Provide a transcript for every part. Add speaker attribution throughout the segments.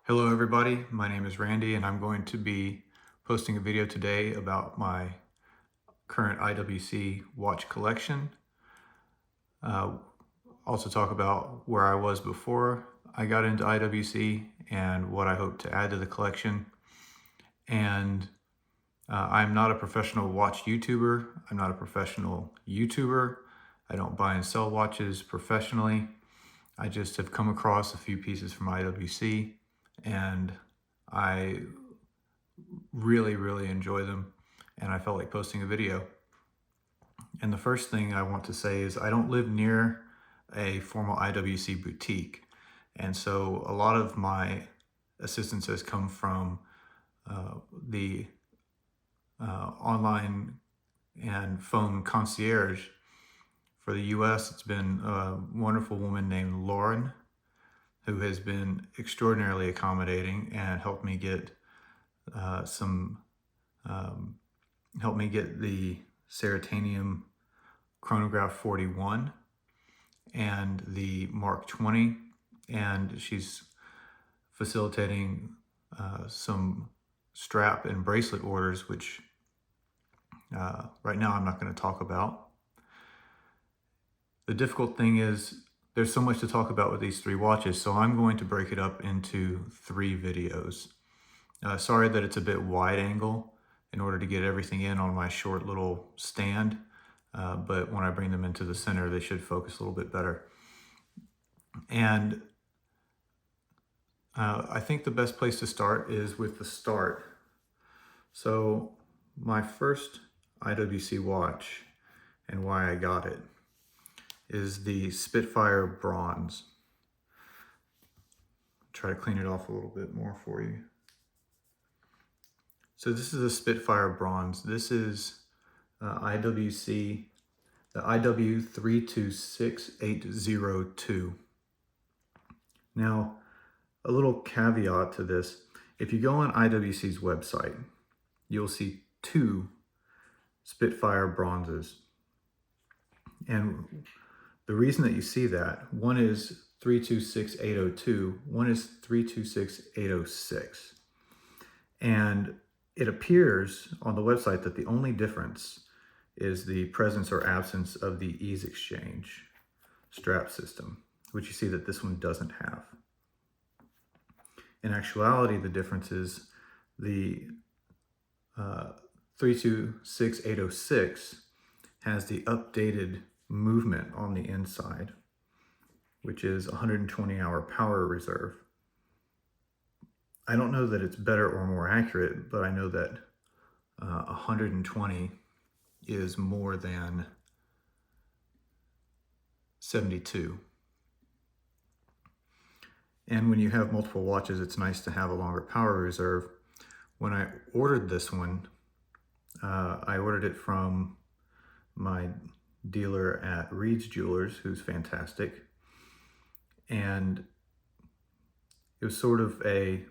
Speaker 1: Hello everybody, my name is Randy and I'm going to be posting a video today about my current IWC watch collection. Uh, also talk about where I was before I got into IWC and what I hope to add to the collection. And I'm not a professional watch YouTuber. I'm not a professional YouTuber. I don't buy and sell watches professionally. I just have come across a few pieces from IWC and I really enjoy them, and I felt like posting a video. And the first thing I want to say is I don't live near a formal IWC boutique, and so a lot of my assistance has come from the online and phone concierge. For the US, it's been a wonderful woman named Lauren, who has been extraordinarily accommodating and helped me get helped me get the Seratanium Chronograph 41 and the Mark 20, and she's facilitating some strap and bracelet orders, which right now I'm not going to talk about. The difficult thing is there's so much to talk about with these three watches, so I'm going to break it up into 3 videos. Sorry that it's a bit wide angle in order to get everything in on my short little stand, but when I bring them into the center, they should focus a little bit better. And I think the best place to start is with the start. So my first IWC watch and why I got it is the Spitfire Bronze. Try to clean it off a little bit more for you. So this is a Spitfire Bronze. This is IWC, the IW326802. Now, a little caveat to this. If you go on IWC's website, you'll see 2 Spitfire Bronzes. And the reason that you see that, one is 326802, one is 326806. And it appears on the website that the only difference is the presence or absence of the ease exchange strap system, which you see that this one doesn't have. In actuality, the difference is the 326806 has the updated movement on the inside, which is 120-hour power reserve. I don't know that it's better or more accurate, but I know that 120 is more than 72. And when you have multiple watches, it's nice to have a longer power reserve. When I ordered this one, I ordered it from my dealer at Reed's Jewelers, who's fantastic. And it was sort of a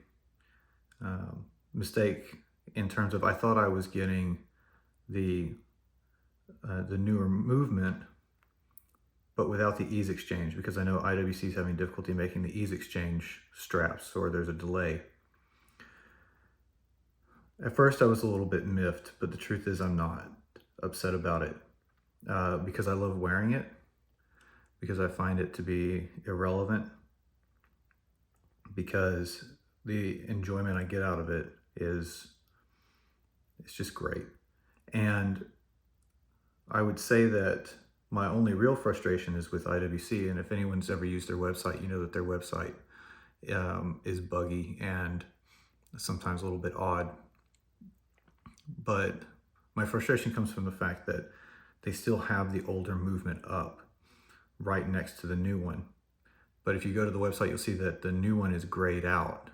Speaker 1: mistake in terms of I thought I was getting the newer movement, but without the ease exchange, because I know IWC is having difficulty making the ease exchange straps, or there's a delay. At first I was a little bit miffed, but the truth is I'm not upset about it because I love wearing it, because I find it to be irrelevant, because the enjoyment I get out of it it's just great. And I would say that my only real frustration is with IWC, and if anyone's ever used their website, you know that their website is buggy and sometimes a little bit odd. But my frustration comes from the fact that they still have the older movement up right next to the new one. But if you go to the website, you'll see that the new one is grayed out,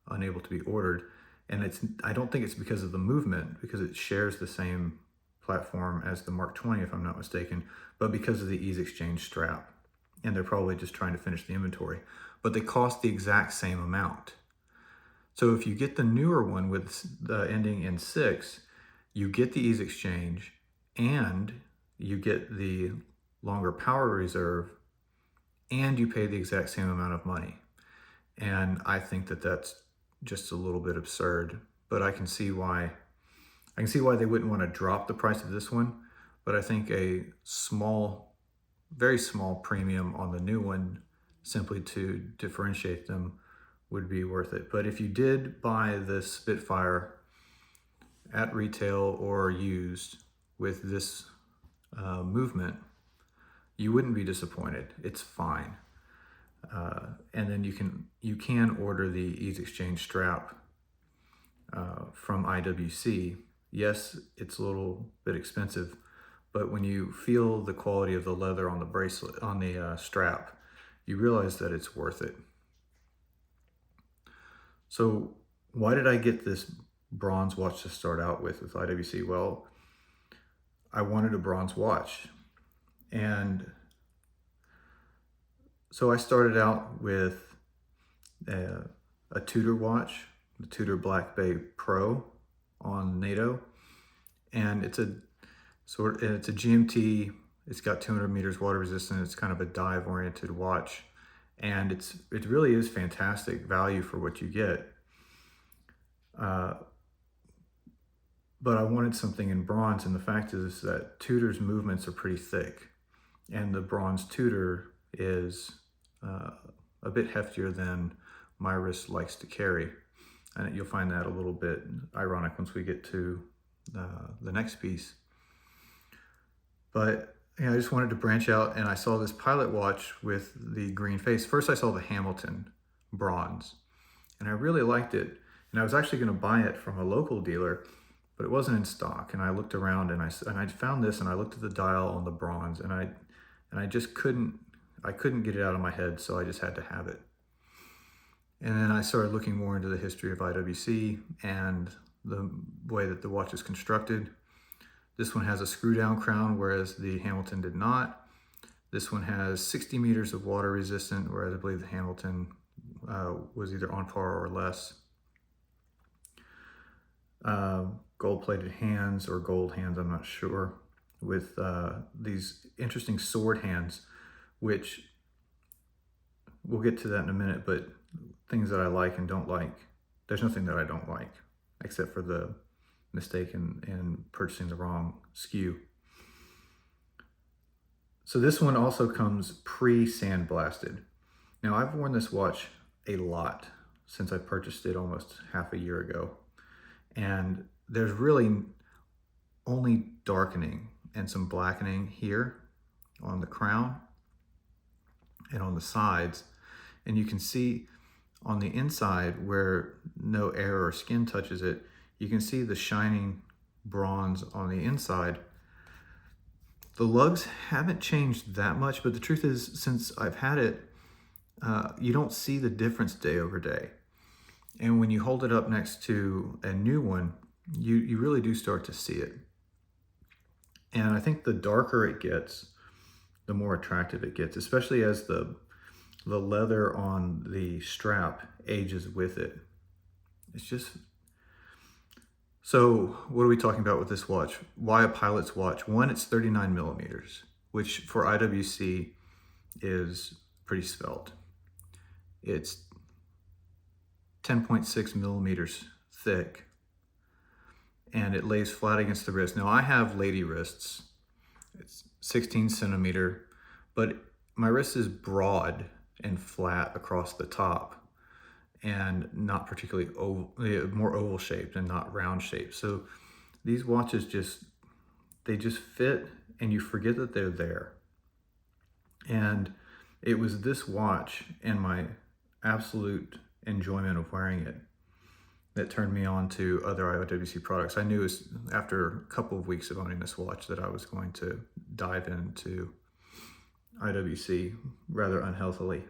Speaker 1: unable to be ordered. And I don't think it's because of the movement, because it shares the same platform as the Mark 20, if I'm not mistaken, but because of the ease exchange strap. And they're probably just trying to finish the inventory. But they cost the exact same amount. So if you get the newer one with the ending in 6, you get the ease exchange and you get the longer power reserve and you pay the exact same amount of money. And I think that that's just a little bit absurd, but I can see why they wouldn't want to drop the price of this one. But I think a small, very small premium on the new one, simply to differentiate them, would be worth it. But if you did buy this Spitfire at retail or used with this movement, you wouldn't be disappointed. It's fine. And then you can order the Ease Exchange strap from IWC. Yes, it's a little bit expensive, but when you feel the quality of the leather on the bracelet, on the strap, you realize that it's worth it. So why did I get this bronze watch to start out with IWC? Well, I wanted a bronze watch. And so I started out with a Tudor watch, the Tudor Black Bay Pro on NATO. And it's a GMT. It's got 200 meters water resistant. It's kind of a dive oriented watch. And it really is fantastic value for what you get. But I wanted something in bronze, and the fact is that Tudor's movements are pretty thick, and the bronze Tudor is a bit heftier than my wrist likes to carry. And you'll find that a little bit ironic once we get to the next piece. But I just wanted to branch out, and I saw this pilot watch with the green face. First I saw the Hamilton bronze, and I really liked it. And I was actually going to buy it from a local dealer, but it wasn't in stock. And I looked around, and I found this, and I looked at the dial on the bronze, and I just couldn't get it out of my head, so I just had to have it. And then I started looking more into the history of IWC and the way that the watch is constructed. This one has a screw down crown, whereas the Hamilton did not. This one has 60 meters of water resistant, whereas I believe the Hamilton was either on par or less. Gold-plated hands or gold hands, I'm not sure, with these interesting sword hands, which we'll get to that in a minute, but things that I like and don't like. There's nothing that I don't like, except for the mistake in purchasing the wrong SKU. So this one also comes pre-sandblasted. Now I've worn this watch a lot since I purchased it almost half a year ago. And there's really only darkening and some blackening here on the crown and on the sides. And you can see on the inside where no air or skin touches it, you can see the shining bronze on the inside. The lugs haven't changed that much, but the truth is, since I've had it, you don't see the difference day over day. And when you hold it up next to a new one, you really do start to see it. And I think the darker it gets, the more attractive it gets, especially as the leather on the strap ages with it. It's just... So what are we talking about with this watch? Why a pilot's watch? One, it's 39 millimeters, which for IWC is pretty svelte. It's 10.6 millimeters thick, and it lays flat against the wrist. Now I have lady wrists. It's 16 centimeter, but my wrist is broad and flat across the top, and not particularly oval, more oval shaped and not round shaped. So these watches just fit, and you forget that they're there. And it was this watch and my absolute enjoyment of wearing it that turned me on to other IWC products. I knew after a couple of weeks of owning this watch that I was going to dive into IWC rather unhealthily.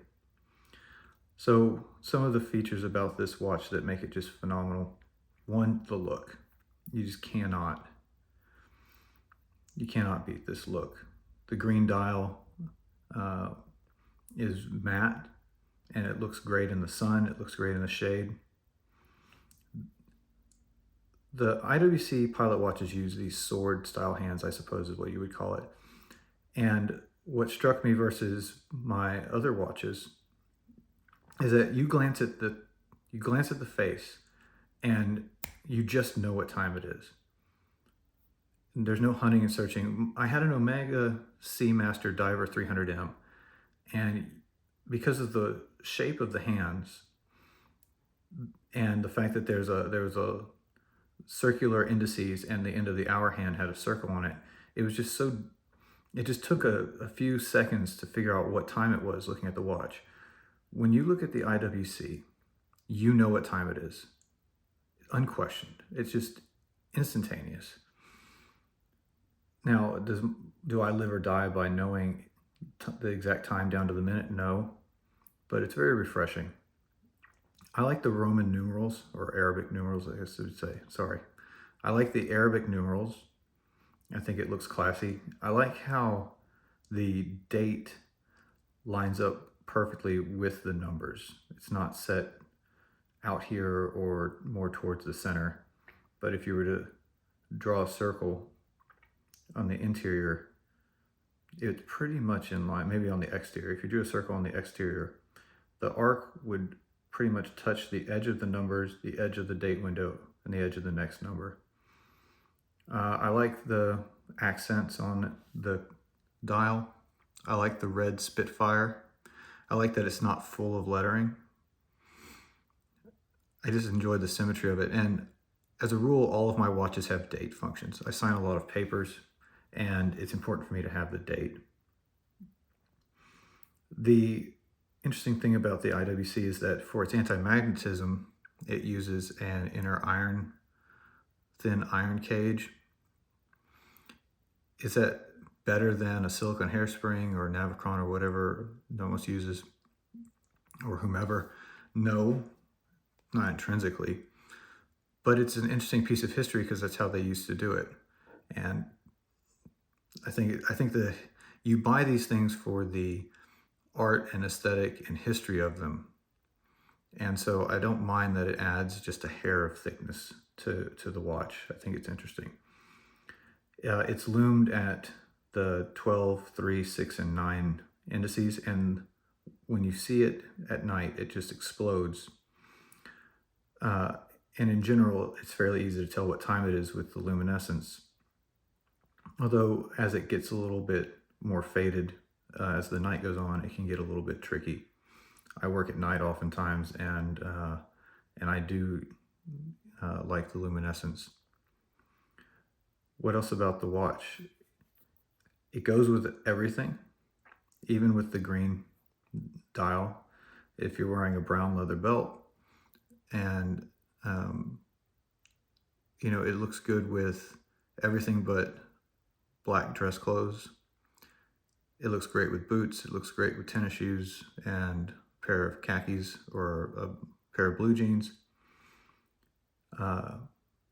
Speaker 1: So some of the features about this watch that make it just phenomenal. One, the look. You just cannot beat this look. The green dial is matte, and it looks great in the sun. It looks great in the shade. The IWC pilot watches use these sword style hands, I suppose is what you would call it. And what struck me versus my other watches is that you glance at the face and you just know what time it is. There's no hunting and searching. I had an Omega Seamaster Diver 300M, and because of the shape of the hands and the fact that there was a circular indices and the end of the hour hand had a circle on it, it just took a few seconds to figure out what time it was looking at the watch. When you look at the IWC, you know what time it is. Unquestioned. It's just instantaneous. Now, do I live or die by knowing the exact time down to the minute? No, but it's very refreshing. I like the Roman numerals, or Arabic numerals, I guess I would say. Sorry. I like the Arabic numerals. I think it looks classy. I like how the date lines up perfectly with the numbers. It's not set out here or more towards the center. But if you were to draw a circle on the interior, it's pretty much in line, maybe on the exterior. If you drew a circle on the exterior, the arc would pretty much touch the edge of the numbers, the edge of the date window, and the edge of the next number. I like the accents on the dial. I like the red Spitfire. I like that it's not full of lettering. I just enjoy the symmetry of it. And as a rule, all of my watches have date functions. I sign a lot of papers, and it's important for me to have the date. The interesting thing about the IWC is that for its anti-magnetism, it uses an inner thin iron cage. Is that better than a silicone hairspring or Navicron or whatever Nomos uses, or whomever? No, not intrinsically. But it's an interesting piece of history because that's how they used to do it. And I think that you buy these things for the art and aesthetic and history of them. And so I don't mind that it adds just a hair of thickness to the watch. I think it's interesting. It's loomed at the 12, 3, 6, and 9 indices, and when you see it at night, it just explodes. And in general, it's fairly easy to tell what time it is with the luminescence. Although, as it gets a little bit more faded, as the night goes on, it can get a little bit tricky. I work at night oftentimes, and I do like the luminescence. What else about the watch? It goes with everything, even with the green dial. If you're wearing a brown leather belt, and it looks good with everything but black dress clothes. It looks great with boots. It looks great with tennis shoes and a pair of khakis or a pair of blue jeans.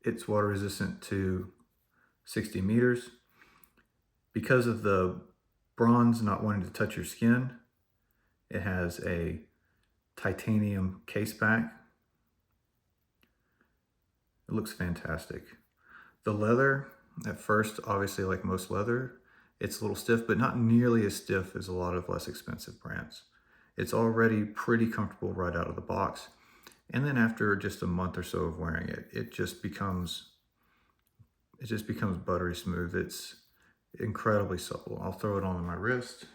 Speaker 1: It's water resistant to 60 meters. Because of the bronze not wanting to touch your skin, it has a titanium case back. It looks fantastic. The leather, at first, obviously like most leather, it's a little stiff, but not nearly as stiff as a lot of less expensive brands. It's already pretty comfortable right out of the box. And then after just a month or so of wearing it, it just becomes buttery smooth. It's incredibly supple. I'll throw it on my wrist.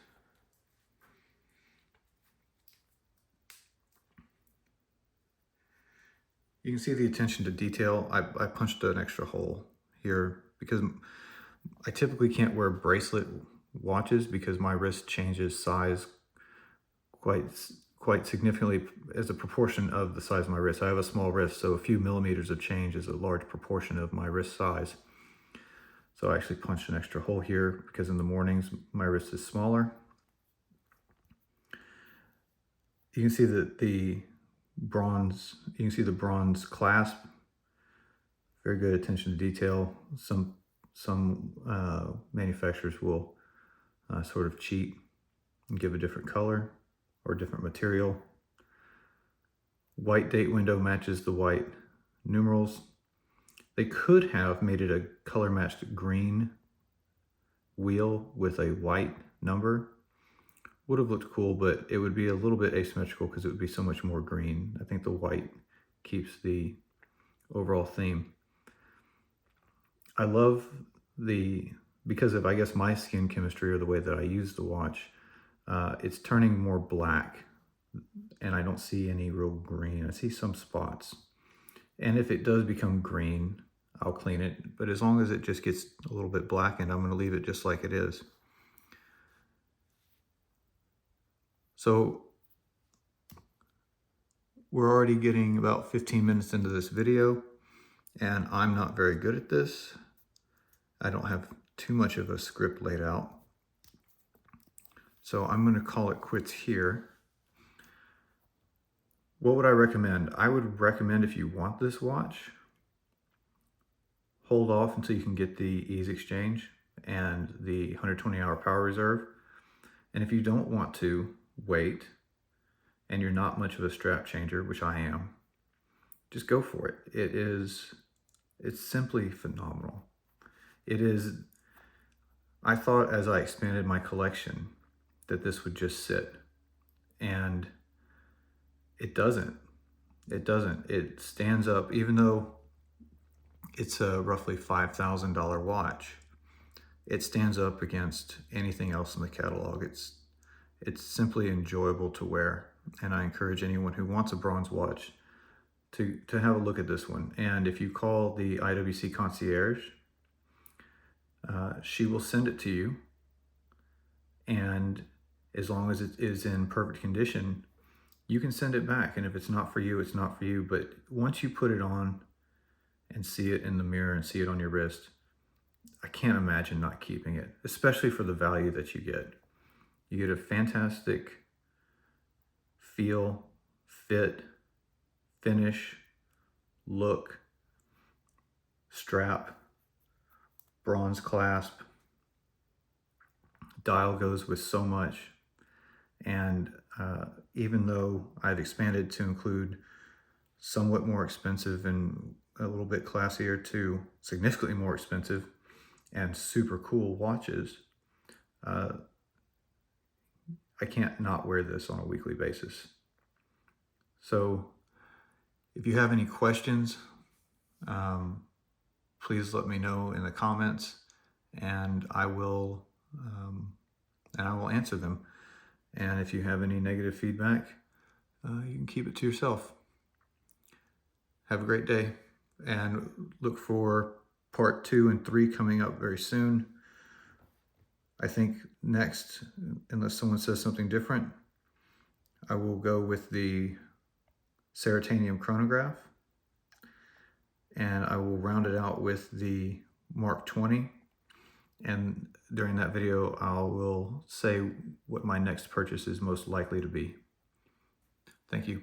Speaker 1: You can see the attention to detail. I punched an extra hole here because I typically can't wear bracelet watches because my wrist changes size quite significantly as a proportion of the size of my wrist. I have a small wrist, so a few millimeters of change is a large proportion of my wrist size. So I actually punched an extra hole here because in the mornings my wrist is smaller. You can see that the bronze clasp, very good attention to detail. Some manufacturers will sort of cheat and give a different color or different material. White date window matches the white numerals. They could have made it a color matched green wheel with a white number, would have looked cool, but it would be a little bit asymmetrical because it would be so much more green. I think the white keeps the overall theme. I love because of, I guess, my skin chemistry or the way that I use the watch, it's turning more black and I don't see any real green. I see some spots. And if it does become green, I'll clean it. But as long as it just gets a little bit blackened, I'm going to leave it just like it is. So we're already getting about 15 minutes into this video, and I'm not very good at this. I don't have too much of a script laid out. So I'm going to call it quits here. What would I recommend? I would recommend, if you want this watch, hold off until you can get the ease exchange and the 120-hour power reserve. And if you don't want to wait, and you're not much of a strap changer, which I am, just go for it. It's simply phenomenal. I thought as I expanded my collection that this would just sit, and it doesn't. It stands up, even though it's a roughly $5,000 watch. It stands up against anything else in the catalog. It's simply enjoyable to wear, and I encourage anyone who wants a bronze watch to have a look at this one. And if you call the IWC concierge, she will send it to you, and as long as it is in perfect condition, you can send it back. And if it's not for you, it's not for you. But once you put it on and see it in the mirror and see it on your wrist, I can't imagine not keeping it, especially for the value that you get. You get a fantastic feel, fit, finish, look, strap, bronze clasp, dial goes with so much. And even though I've expanded to include somewhat more expensive and a little bit classier to significantly more expensive and super cool watches, I can't not wear this on a weekly basis. So if you have any questions, please let me know in the comments, and I will answer them. And if you have any negative feedback, you can keep it to yourself. Have a great day, and look for part 2 and 3 coming up very soon. I think next, unless someone says something different, I will go with the Ceratanium chronograph, and I will round it out with the Mark 20. And during that video, I will say what my next purchase is most likely to be. Thank you.